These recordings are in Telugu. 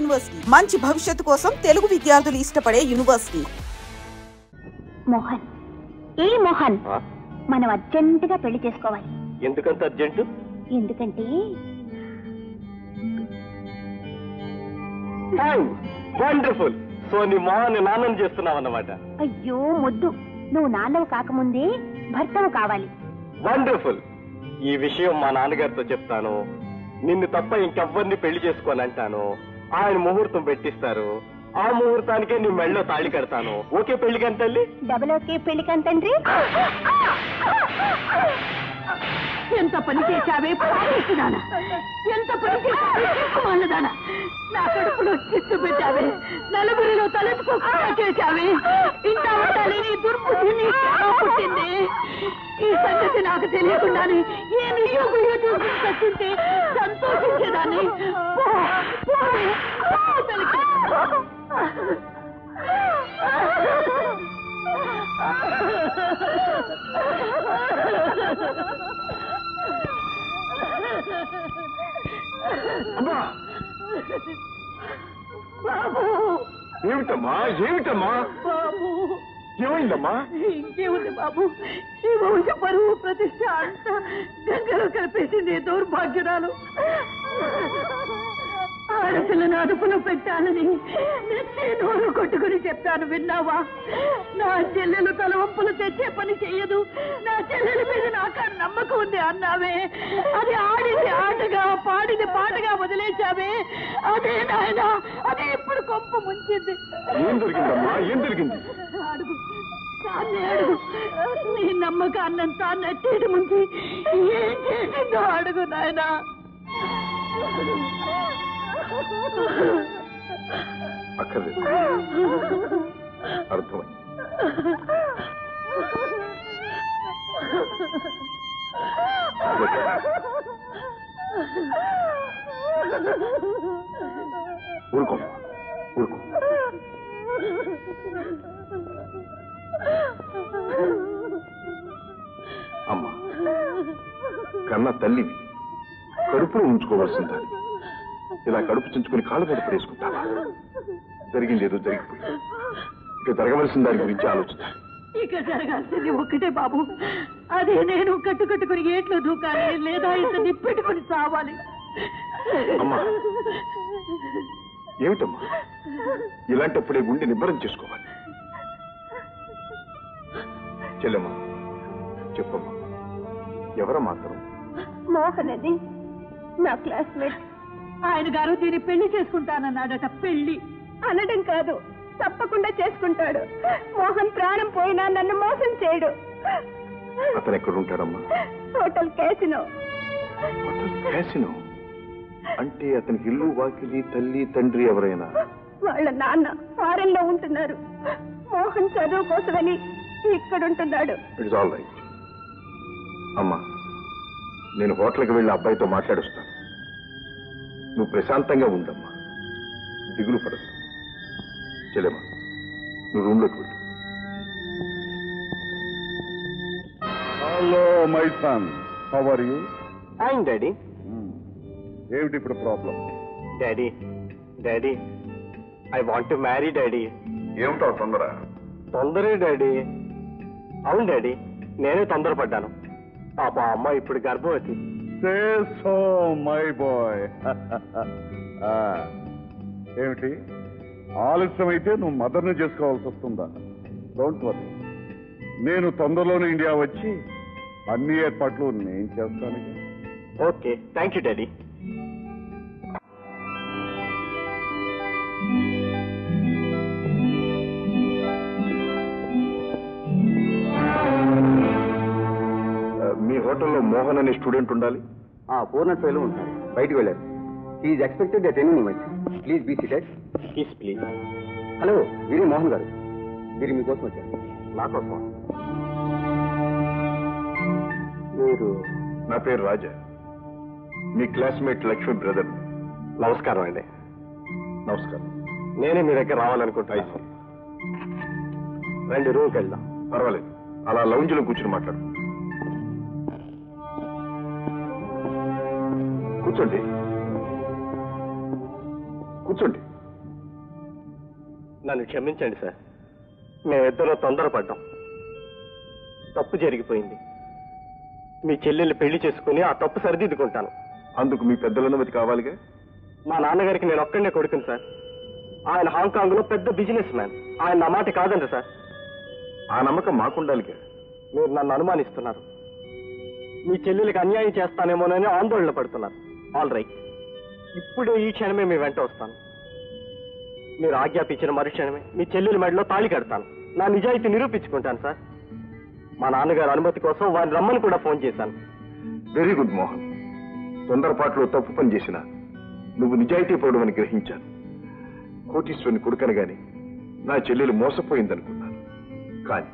యూనివర్సిటీ మంచి భవిష్యత్తు కోసం తెలుగు విద్యార్థులు ఇష్టపడే యూనివర్సిటీ. మోహన్, ఏ మోహన్, మనం అర్జెంటుగా పెళ్లి చేసుకోవాలి. ఎందుకంత అర్జెంటు? ఎందుకంటే వండర్ఫుల్. సో నీ మోహన్ నాన్నని చేస్తున్నావు అన్నమాట. అయ్యో ముద్దు, నువ్వు నాన్నవు కాకముందే భర్తవు కావాలి. వండర్ఫుల్. ఈ విషయం మా నాన్నగారితో చెప్తాను. నిన్ను తప్ప ఇంకెవ్వరిని పెళ్లి చేసుకోనంటాను. ఆయన ముహూర్తం పెట్టిస్తారు. ఆ ముహూర్తానికే నీ మెళ్ళలో తాళి కడతాను. ఓకే పెళ్లికని తల్లి? డబుల్ ఓకే పెళ్లికని తండ్రి. ఎంత పని చేశావే పాటిస్తున్నానా? ఎంత పని చేశావేదానా? నా కడుపులో చిచ్చు పెట్టావే, నలుగురిలో తలెత్తుకోకుండా చేశావే. ఇంత ఉండాలి నీ దుర్బుద్ధిని పుట్టింది. ఈ సంగతి నాకు తెలియకుండానే ఏ నుయ్యో గుయ్యో చూసుకుని చచ్చింటే సంతోషించేదాన్ని. ఏమిటమ్మా ఏమిటమ్మా బాబు, ఏమైందమ్మా? ఇంకేముంది బాబు, ఈ వంశ పరువు ప్రతిష్ట అంతా గంగలో కలిపేసింది దౌర్భాగ్యురాలు. ఆడపిల్లను అదుపులో పెట్టాలని నెత్తి నోరు కొట్టుకుని చెప్పాను, విన్నావా? నా చెల్లెలు తలవంపులు తెచ్చే పని చెయ్యదు, నా చెల్లెల మీద నాకు నమ్మకం ఉంది అన్నావే. అది ఆడింది ఆటగా, పాడింది పాటగా వదిలేశావే. అదే నాయన, అదే ఇప్పుడు కొంప ముంచింది. ఏం జరిగిందమ్మా? ఏం జరిగింది? అడుగు, తానే అడుగు. నీ నమ్మకాన్నంతా నట్టేటి ముంచి ఏం చేసిందో అడుగు నాయనా. అక్కర్లేదు, అర్థమై. ఊరుకో ఊరుకో. అమ్మా, కన్న తల్లివి, కడుపులో ఉంచుకోవాల్సిన దాన్ని ఇలా కడుపు చించుకుని కాళ్ళు మీద పడేసుకుంటావా? జరిగింది ఏదో జరిగిపోయింది. ఇక జరగవలసిన దాని గురించి ఆలోచించాలి. ఇక జరగాల్సింది ఒక్కటే బాబు, అదే నేను కట్టుకట్టుకుని ఏట్లో దూకాలి, లేదా ఇంత నిప్పెట్టుకుని చావాలి. అమ్మా, ఏమిటమ్మా ఇలాంటప్పుడే గుండె నిబ్బరం చేసుకోవాలి. చెల్లెమ్మా చెప్పమ్మా, ఎవరమ్మా అతను? మోహన్ అని నా క్లాస్మేట్. ఆయన గారు దీన్ని పెళ్లి చేసుకుంటానన్నాడట. పెళ్లి అనడం కాదు, తప్పకుండా చేసుకుంటాడు. మోహన్ ప్రాణం పోయినా నన్ను మోసం చేయడు. అతను ఎక్కడ ఉంటాడమ్మా? Hotel casino. క్యాసినో అంటే అతనికి ఇల్లు వాకిలి తల్లి తండ్రి ఎవరైనా? వాళ్ళ నాన్న ఫారెన్ లో ఉంటున్నారు. మోహన్ చదువు కోసమని ఇక్కడ ఉంటున్నాడు. ఇట్స్ ఆల్ రైట్ అమ్మా. నేను హోటల్కి వెళ్ళి అబ్బాయితో మాట్లాడుస్తాను. నువ్వు ప్రశాంతంగా ఉండమ్మా, దిగులు పడదు. చెల్లెమ్మా, నువ్వు రూమ్లోకి వెళ్ళు. Hello my son, how are you? Fine daddy. ఏమిటి ఇప్పుడు problem? Daddy daddy, I want to marry daddy. ఏమిటో తొందర? తొందరే డాడీ. అవును డాడీ, నేనే తొందరపడ్డాను. పాప అమ్మ ఇప్పుడు గర్భవతి. Say so my boy. ఏమిటి ఆలస్యం అయితే నువ్వు మదర్ని చేసుకోవాల్సి వస్తుందా? డోంట్ వరీ, నేను తొందరలోనే ఇండియా వచ్చి అన్ని ఏర్పాట్లు నేను చేస్తాను. Okay, thank you daddy. మీ హోటల్లో మోహన్ అనే స్టూడెంట్ ఉండాలి. పూర్ణత్వలో ఉంటారు, బయటకు వెళ్ళారు. Is expected at any moment. Please be seated. Please. Hello, వీరి మోహన్ గారు, వీరి మీకోసం వచ్చారు. నా కోసం? మీరు? నా పేరు రాజా, మీ క్లాస్మేట్ లక్ష్మి బ్రదర్. నమస్కారం అండి. నమస్కారం. నేనే మీ దగ్గర రావాలనుకుంటున్నా. రండి, రూమ్కి వెళ్దాం. పర్వాలేదు, అలా లౌంజ్లో కూర్చుని మాట్లాడు. కూర్చోండి కూర్చోండి. నన్ను క్షమించండి సార్. మేమిద్దరూ తొందరపడ్డాం. తప్పు జరిగిపోయింది. మీ చెల్లెల్ని పెళ్లి చేసుకుని ఆ తప్పు సరిదిద్దుకుంటాను. అందుకు మీ పెద్దల అనుమతి కావాలిగా? మా నాన్నగారికి నేను ఒక్కడనే కొడుకుని సార్. ఆయన హాంకాంగ్ లో పెద్ద బిజినెస్ మ్యాన్. ఆయన నా మాట కాదండి సార్. ఆ నమ్మకం మాకుండాలిగా. మీరు నన్ను అనుమానిస్తున్నారు. మీ చెల్లెలకి అన్యాయం చేస్తానేమోనని ఆందోళన పడుతున్నారు. ఆల్ రైట్, ఇప్పుడే ఈ క్షణమే మీ వెంట వస్తాను. మీరు ఆజ్ఞాపించిన మరుక్షణమే మీ చెల్లెల మెడలో తాళి కడతాను. నా నిజాయితీ నిరూపించుకుంటాను సార్. మా నాన్నగారి అనుమతి కోసం వారిని రమ్మని కూడా ఫోన్ చేశాను. Very good Mohan. తొందరపాటులో తప్పు పని చేసిన నువ్వు నిజాయితీ పరుడమని గ్రహించాను. కోటీశ్వరుని కొడుకనగానే నా చెల్లెలు మోసపోయిందనుకున్నాను. కానీ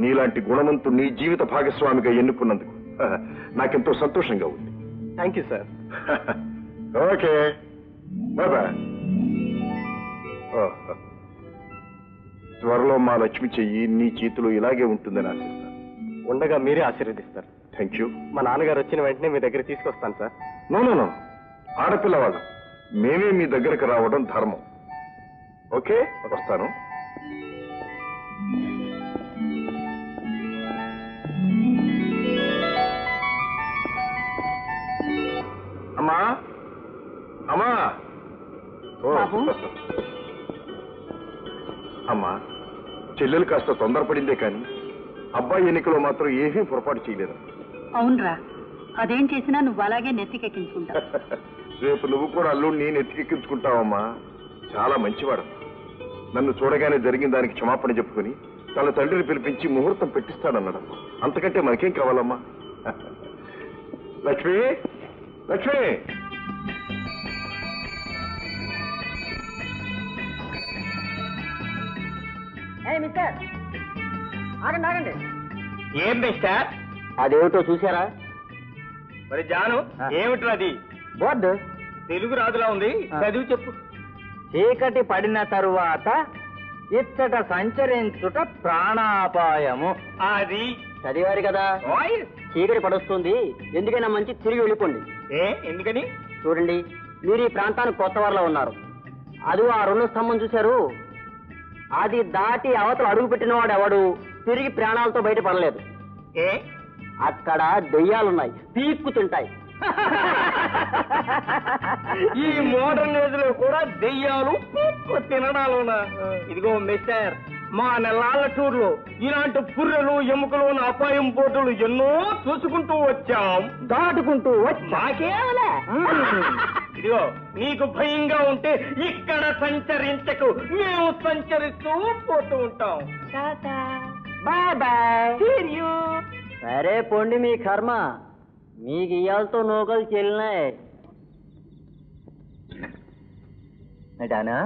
నీలాంటి గుణవంతుణ్ణి జీవిత భాగస్వామిగా ఎన్నుకున్నందుకు నాకెంతో సంతోషంగా ఉంది. Thank you sir. Okay, bye. త్వరలో మా లక్ష్మి చెయ్యి నీ చేతిలో ఇలాగే ఉంటుందని ఆశిస్తాను. ఉండగా మీరే ఆశీర్వదిస్తారు. Thank you. మా నాన్నగారు వచ్చిన వెంటనే మీ దగ్గర తీసుకొస్తాను సార్. నో, ఆడపిల్ల వాళ్ళం మేమే మీ దగ్గరకు రావడం ధర్మం. ఓకే, వస్తాను. అమ్మా, అమ్మా. అమ్మా, చెల్లెలు కాస్త తొందరపడిందే కానీ అబ్బాయి ఎన్నికలో మాత్రం ఏమీ పొరపాటు చేయలేదు. అవునరా, అదేం చేసినా నువ్వు అలాగే నెత్తికెక్కించుకుంటావు. రేపు నువ్వు కూడా అల్లుడిని నెత్తికెక్కించుకుంటావమ్మా. చాలా మంచివాడు. నన్ను చూడగానే జరిగిన దానికి క్షమాపణ చెప్పుకుని తన తండ్రిని పిలిపించి ముహూర్తం పెట్టిస్తాడన్నాడు. అంతకంటే మనకేం కావాలమ్మా? లక్ష్మి, లక్ష్మి. మిస్టర్, ఆగండి ఆగండి. ఏం మిస్టర్? అదేమిటో చూసారా? మరి జాను, ఏమిటి అది? బోర్డు తెలుగు రాదులా ఉంది, చదివి చెప్పు. చీకటి పడిన తరువాత ఇచ్చట సంచరించుట ప్రాణాపాయము. అది చదివారు కదా? చీకటి పడొస్తుంది, ఎందుకైనా మంచి తిరిగి వెళ్ళిపోండి. ఎందుకని? చూడండి, మీరు ఈ ప్రాంతానికి కొత్త వారిలో ఉన్నారు. అది ఆ 2 స్తంభం చూశారు, అది దాటి అవతల అడుగు పెట్టినవాడు ఎవడు తిరిగి ప్రాణాలతో బయటపడలేదు. అక్కడ దెయ్యాలున్నాయి, పీక్కు తింటాయి. ఈ మోడర్న్ ఏజ్ లో కూడా దెయ్యాలు పీక్కు తినడాలున్నా? ఇదిగో మిస్టర్, మా నెలాళ్ళ టూర్లో ఇలాంటి పుర్రెలు ఎముకలు అపాయం పోటులు ఎన్నో చూసుకుంటూ వచ్చాం, దాటుకుంటూ వచ్చాకేవలే. ఇదిగో, నీకు భయంగా ఉంటే ఇక్కడ సంచరించకు, మేము సంచరిస్తూ పోతూ ఉంటాం. Bye bye. సరే పొండి, మీ కర్మ. మీకు ఇయ్యాలతో నూకలు చెల్లినాయి. డానా,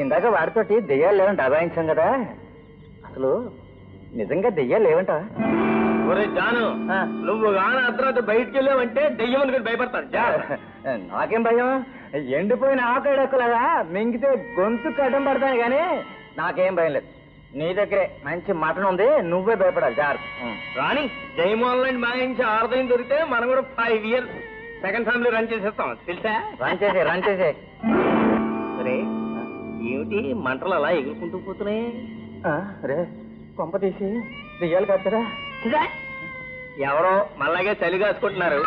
ఇందాక వాడితోటి దెయ్యాలు లేవంట అభాయించాం కదా, అసలు నిజంగా దెయ్యాలు లేవంట? ఒరే జాను, నువ్వు గాన అర్ధరాత్రి బయటికి వెళ్ళావంటే దెయ్యం అనుకుని భయపడతాను. నాకేం భయం? ఎండిపోయిన ఆకడెక్కలాగా మింగితే గొంతు కట్టం పడతాను కానీ నాకేం భయం లేదు. నీ దగ్గరే మంచి మటన్ ఉంది, నువ్వే భయపడాలి. రాణి, జయమోహన్ లాంటి మాయించి ఆరుదయం దొరికితే మనం కూడా 5 years సెకండ్ ఫ్యామిలీ రన్ చేసేస్తాం, తెలుసా? రన్ చేసే. సరే, ఏమిటి మంటలు అలా ఎగురుకుంటూ పోతున్నాయి? రే, కొంప తీసి దెయ్యాలు కట్టరా? ఎవరో మళ్ళాగే చలి కాసుకుంటున్నారు.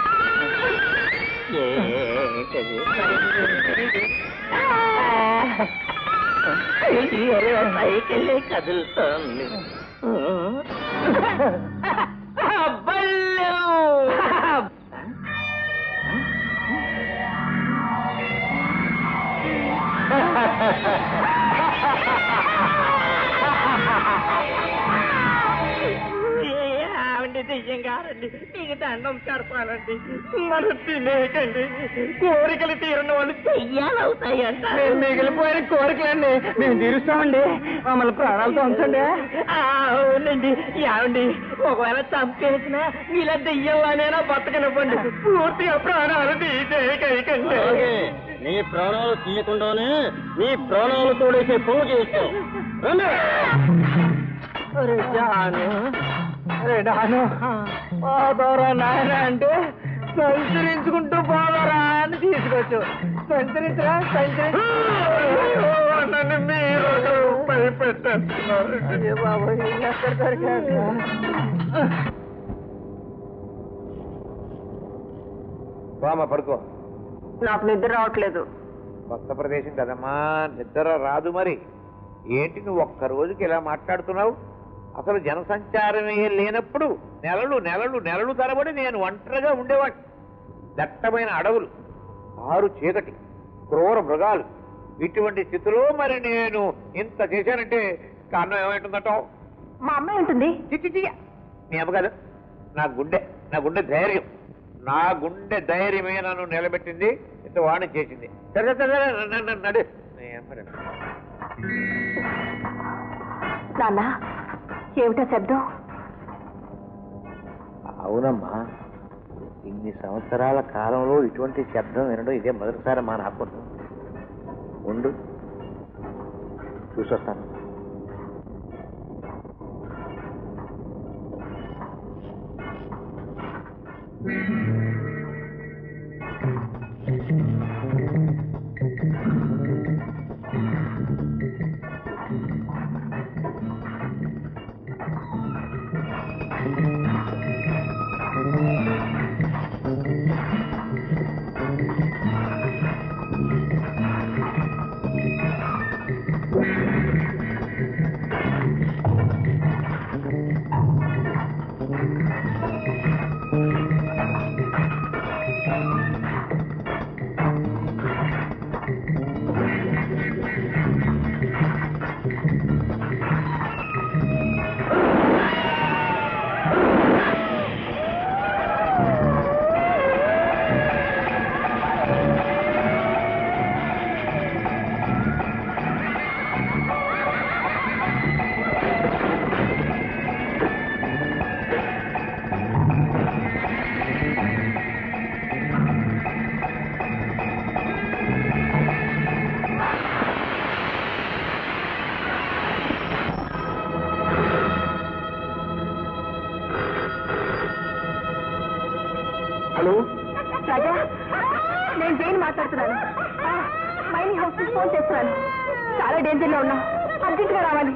సైకిల్ కదులుతోంది. దెయ్యం గారండి, నీకు దండం పెడతానండి, మనం తినేకండి. కోరికలు తీరిన వాళ్ళు దెయ్యాలు అవుతాయంట. మిగిలిపోయిన కోరికలండి మేము తీరుస్తామండి, మమ్మల్ని ప్రాణాలతో ఉంచండి. అవునండి. ఏమండి, ఒకవేళ చంపేసినా ఇలా దెయ్యంలానైనా బతకనివ్వండి, పూర్తిగా ప్రాణాలు తీసేయకండి. నీ ప్రాణాలు తీయకుండానే నీ ప్రాణాలు తోడేసే పువ్వు చేస్తాం. డాను, పోదోరా నాయన అంటే సంచరించుకుంటూ పోదోరా అని తీసుకొచ్చు. సంచరించరా, సంచరించి. మీరు పెట్టేస్తున్నారు. బామ్మ పడుకో. నాకు నిద్ర రావట్లేదు. కొత్త ప్రదేశం కదమ్మా, నిద్ర రాదు. మరి ఏంటి నువ్వు ఒక్క రోజుకి ఇలా మాట్లాడుతున్నావు? అసలు జనసంచారమే లేనప్పుడు నెలలు నెలలు నెలలు తరబడి నేను ఒంటరిగా ఉండేవాడిని. దట్టమైన అడవులు, ఆరు చీకటి, క్రూర మృగాలు, ఇటువంటి స్థితిలో మరి నేను ఇంత చేశానంటే కారణం ఏమైంటుందటో? మా అమ్మాయి ఉంటుంది. చిచ్చి నీ అమ్మ కాదు, నా గుండె ధైర్యం. నా గుండె ధైర్యమే నన్ను నిలబెట్టింది, ఇంత వాణి చేసింది. సరే నడు. నాన్న, ఏమిటా శబ్దం? అవునమ్మా, ఇన్ని సంవత్సరాల కాలంలో ఇటువంటి శబ్దం వినడం ఇదే మొదటిసారి మా నాకు. ఉండు, చూసొస్తాను. రాజా, నేను జైన్ మాట్లాడుతున్నాను. మైనింగ్ హౌస్ కి ఫోన్ చేస్తున్నాను. చాలా డేంజర్ లో ఉన్నా, అర్జెంట్ గా రావాలి.